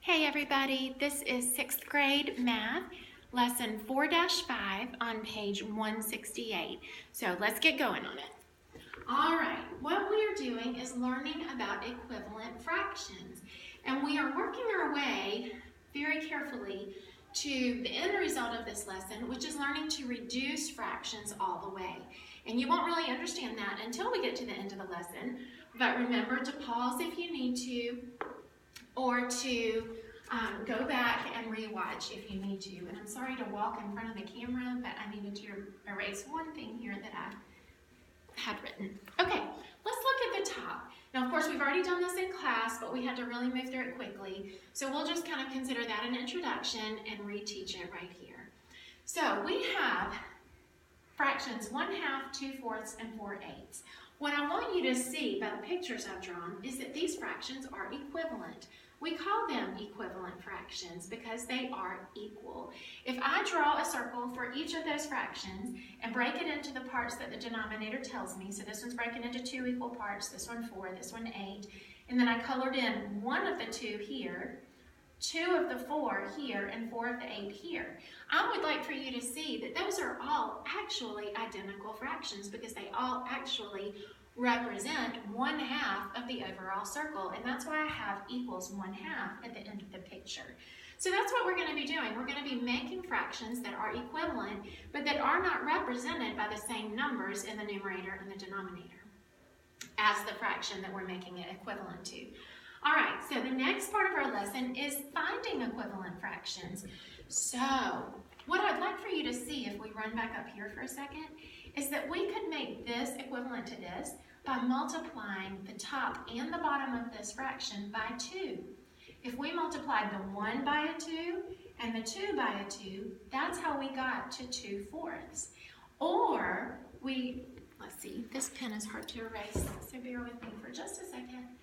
Hey everybody, this is 6th grade math, lesson 4-5 on page 168. So let's get going on it. All right, what we are doing is learning about equivalent fractions. And we are working our way very carefully to the end result of this lesson, which is learning to reduce fractions all the way. And you won't really understand that until we get to the end of the lesson. But remember to pause if you need to, or to go back and rewatch if you need to. And I'm sorry to walk in front of the camera, but I needed to erase one thing here that I had written. Okay, let's look at the top. Now, of course, we've already done this in class, but we had to really move through it quickly. So we'll just kind of consider that an introduction and reteach it right here. So we have fractions 1/2, 2/4, and 4/8. What I want you to see by the pictures I've drawn is that these fractions are equivalent. We call them equivalent fractions because they are equal. If I draw a circle for each of those fractions and break it into the parts that the denominator tells me, so this one's broken into 2 equal parts, this one 4, this one 8, and then I colored in 1 of the 2 here, 2 of the 4 here, and 4 of the 8 here. I would like for you to see that those are all actually identical fractions because they all actually represent 1/2 of the overall circle, and that's why I have equals 1/2 at the end of the picture. So that's what we're going to be doing. We're going to be making fractions that are equivalent, but that are not represented by the same numbers in the numerator and the denominator as the fraction that we're making it equivalent to. All right, so the next part of our lesson is finding equivalent fractions. So what I'd like for you to see, if we run back up here for a second, is that we could make this equivalent to this by multiplying the top and the bottom of this fraction by 2. If we multiplied the 1 by a 2 and the 2 by a 2, that's how we got to 2/4. Or let's see, this pen is hard to erase, so bear with me for just a second.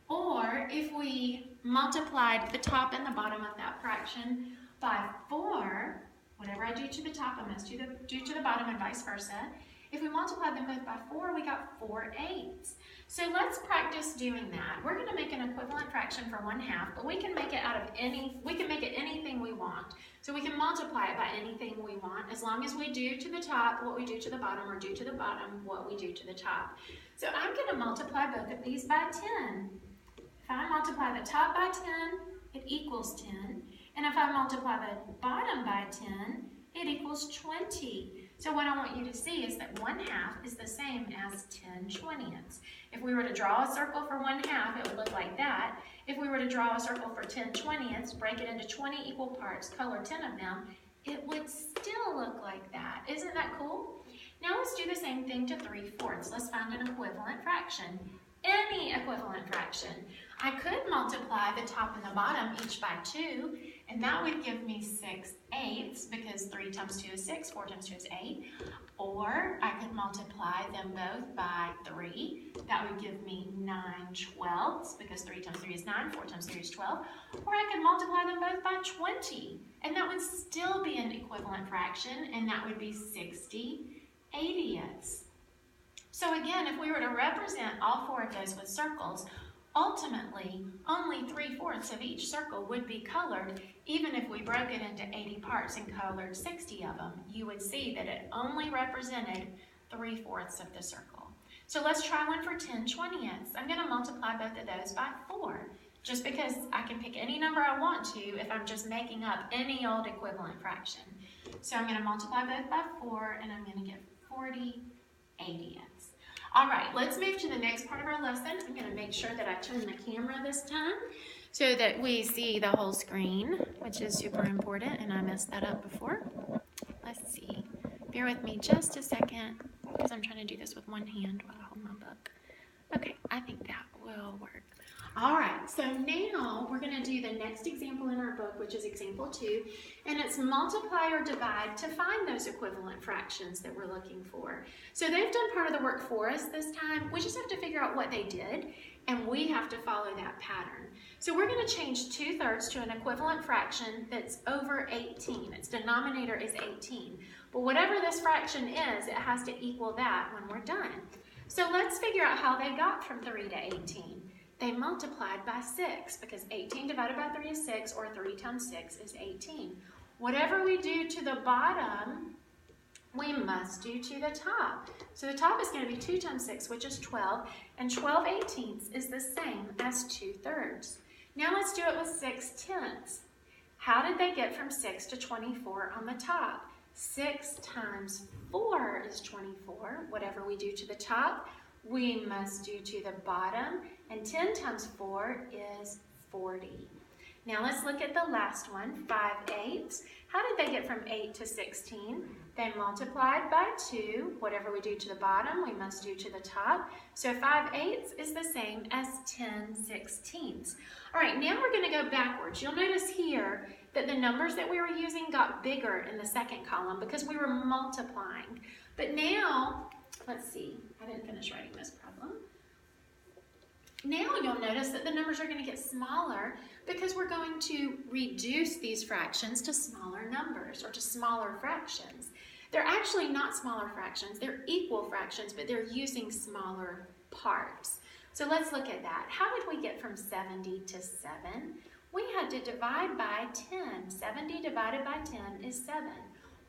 Or if we multiplied the top and the bottom of that fraction by 4, whatever I do to the top, I must do to the bottom and vice versa. If we multiply them both by 4, we got 4/8. So let's practice doing that. We're going to make an equivalent fraction for 1/2, but we can make it anything we want. So we can multiply it by anything we want as long as we do to the top what we do to the bottom, or do to the bottom what we do to the top. So I'm going to multiply both of these by 10. If I multiply the top by 10, it equals 10. And if I multiply the bottom by 10, it equals 20. So what I want you to see is that 1/2 is the same as 10/20. If we were to draw a circle for 1/2, it would look like that. If we were to draw a circle for 10/20, break it into 20 equal parts, color 10 of them, it would still look like that. Isn't that cool? Now let's do the same thing to 3/4. Let's find an equivalent fraction. Any equivalent fraction. I could multiply the top and the bottom each by 2, and that would give me 6/8 because 3 times 2 is 6, 4 times 2 is 8. Or I could multiply them both by 3. That would give me 9/12 because 3 times 3 is 9, 4 times 3 is 12. Or I could multiply them both by 20, and that would still be an equivalent fraction, and that would be 60/80. So again, if we were to represent all 4 of those with circles, ultimately, only 3/4 of each circle would be colored. Even if we broke it into 80 parts and colored 60 of them, you would see that it only represented 3/4 of the circle. So let's try one for 10/20. I'm going to multiply both of those by 4, just because I can pick any number I want to if I'm just making up any old equivalent fraction. So I'm going to multiply both by 4, and I'm going to get 40/80. All right, let's move to the next part of our lesson. I'm going to make sure that I turn the camera this time so that we see the whole screen, which is super important, and I messed that up before. Let's see. Bear with me just a second because I'm trying to do this with one hand while I hold my book. Okay, I think that will work. All right, so now we're going to do the next example in our book, which is example 2, and it's multiply or divide to find those equivalent fractions that we're looking for. So they've done part of the work for us this time. We just have to figure out what they did, and we have to follow that pattern. So we're going to change 2/3 to an equivalent fraction that's over 18. Its denominator is 18. But whatever this fraction is, it has to equal that when we're done. So let's figure out how they got from 3 to 18. They multiplied by 6 because 18 divided by 3 is 6, or 3 times 6 is 18. Whatever we do to the bottom, we must do to the top. So the top is going to be 2 times 6, which is 12, and 12/18 is the same as 2/3. Now let's do it with 6/10. How did they get from 6 to 24 on the top? 6 times 4 is 24. Whatever we do to the top, we must do to the bottom, and 10 times 4 is 40. Now let's look at the last one, 5/8. How did they get from 8 to 16? They multiplied by 2. Whatever we do to the bottom, we must do to the top. So 5/8 is the same as 10/16. All right, now we're going to go backwards. You'll notice here that the numbers that we were using got bigger in the second column because we were multiplying. But now, let's see, I didn't finish writing this problem. Now you'll notice that the numbers are going to get smaller because we're going to reduce these fractions to smaller numbers or to smaller fractions. They're actually not smaller fractions, they're equal fractions, but they're using smaller parts. So let's look at that. How did we get from 70 to 7? We had to divide by 10. 70 divided by 10 is 7.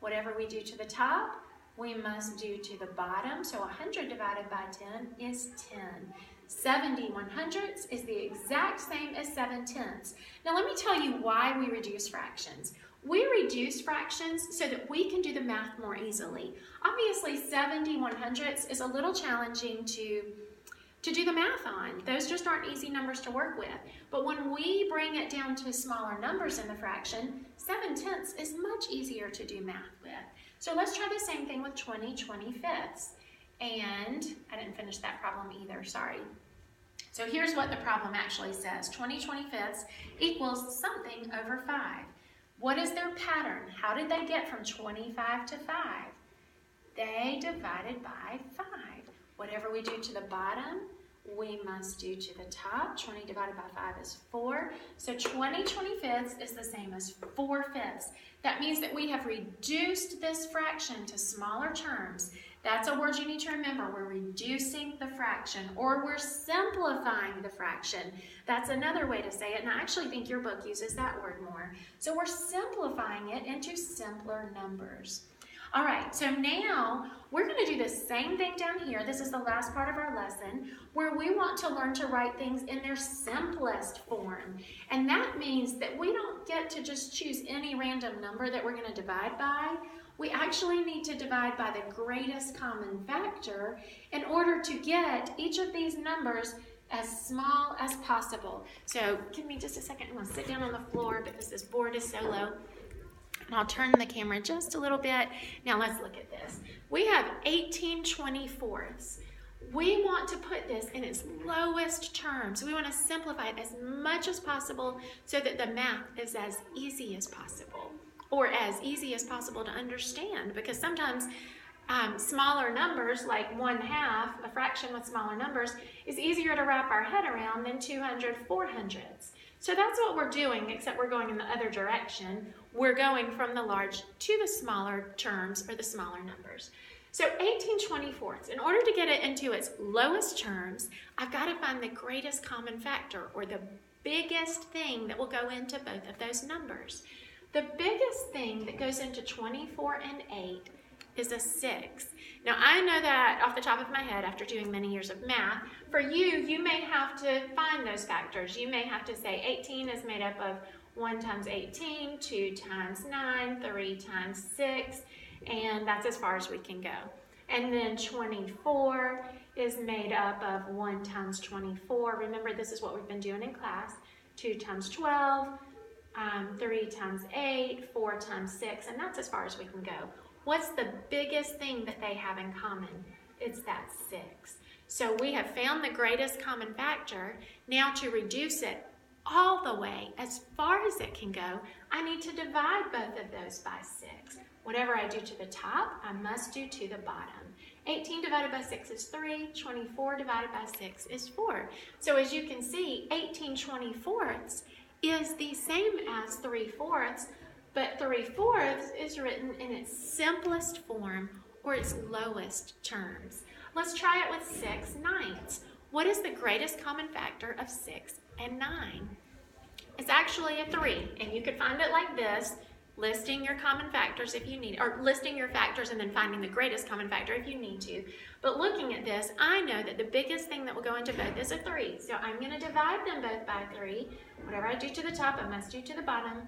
Whatever we do to the top, we must do to the bottom. So 100 divided by 10 is 10. 70/100ths is the exact same as 7/10. Now let me tell you why we reduce fractions. We reduce fractions so that we can do the math more easily. Obviously 70/100ths is a little challenging to do the math on. Those just aren't easy numbers to work with. But when we bring it down to smaller numbers in the fraction, 7/10 is much easier to do math with. So let's try the same thing with 20/25. And I didn't finish that problem either, sorry. So here's what the problem actually says. 20/25 equals something over 5. What is their pattern? How did they get from 25 to 5? They divided by 5. Whatever we do to the bottom, we must do to the top. 20 divided by 5 is 4. So 20/25 is the same as 4/5. That means that we have reduced this fraction to smaller terms. That's a word you need to remember. We're reducing the fraction, or we're simplifying the fraction. That's another way to say it, and I actually think your book uses that word more. So we're simplifying it into simpler numbers. All right, so now we're going to do the same thing down here. This is the last part of our lesson where we want to learn to write things in their simplest form. And that means that we don't get to just choose any random number that we're going to divide by. We actually need to divide by the greatest common factor in order to get each of these numbers as small as possible. So give me just a second. I'm going to sit down on the floor because this board is so low. And I'll turn the camera just a little bit. Now let's look at this. We have 18/24. We want to put this in its lowest terms. We want to simplify it as much as possible so that the math is as easy as possible, or as easy as possible to understand, because sometimes smaller numbers like 1/2, a fraction with smaller numbers, is easier to wrap our head around than 200/400ths. So that's what we're doing, except we're going in the other direction. We're going from the large to the smaller terms, or the smaller numbers. So 18/24. In order to get it into its lowest terms, I've got to find the greatest common factor, or the biggest thing that will go into both of those numbers. The biggest thing that goes into 24 and 8 is a 6. Now I know that off the top of my head after doing many years of math. For you, you may have to find those factors. You may have to say 18 is made up of 1 times 18, 2 times 9, 3 times 6, and that's as far as we can go. And then 24 is made up of 1 times 24. Remember, this is what we've been doing in class. 2 times 12, 3 times 8, 4 times 6, and that's as far as we can go. What's the biggest thing that they have in common? It's that 6. So we have found the greatest common factor. Now to reduce it all the way, as far as it can go, I need to divide both of those by 6. Whatever I do to the top, I must do to the bottom. 18 divided by 6 is 3. 24 divided by 6 is 4. So as you can see, 18/24 is the same as 3/4, but 3/4 is written in its simplest form, or its lowest terms. Let's try it with 6/9. What is the greatest common factor of 6 and 9? It's actually a 3, and you could find it like this, listing your common factors if you need, or listing your factors and then finding the greatest common factor if you need to. But looking at this, I know that the biggest thing that will go into both is a 3. So I'm going to divide them both by 3. Whatever I do to the top, I must do to the bottom.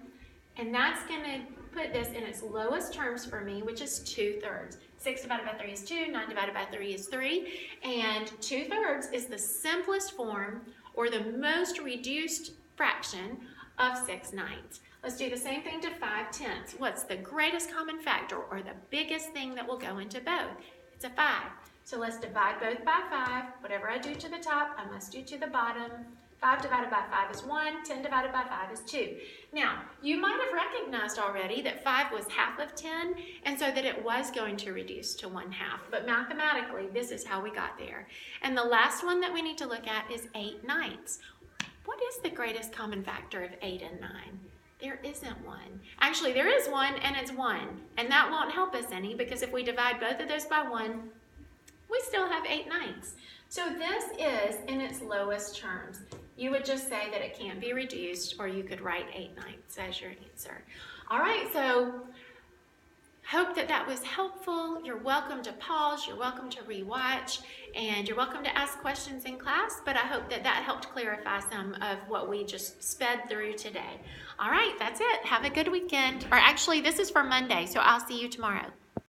And that's going to put this in its lowest terms for me, which is 2/3. 6 divided by 3 is 2, 9 divided by 3 is 3, and 2/3 is the simplest form, or the most reduced fraction of 6/9. Let's do the same thing to 5/10. What's the greatest common factor, or the biggest thing that will go into both? It's a 5. So let's divide both by 5. Whatever I do to the top, I must do to the bottom. 5 divided by 5 is 1. 10 divided by 5 is 2. Now, you might have recognized already that 5 was half of 10, and so that it was going to reduce to 1/2. But mathematically, this is how we got there. And the last one that we need to look at is 8/9. What is the greatest common factor of 8 and 9? There isn't one. Actually, there is one, and it's 1. And that won't help us any, because if we divide both of those by 1, we still have 8/9. So this is in its lowest terms. You would just say that it can't be reduced, or you could write 8/9 as your answer. All right, so hope that that was helpful. You're welcome to pause, you're welcome to rewatch, and you're welcome to ask questions in class, but I hope that that helped clarify some of what we just sped through today. All right, that's it. Have a good weekend. Or actually, this is for Monday, so I'll see you tomorrow.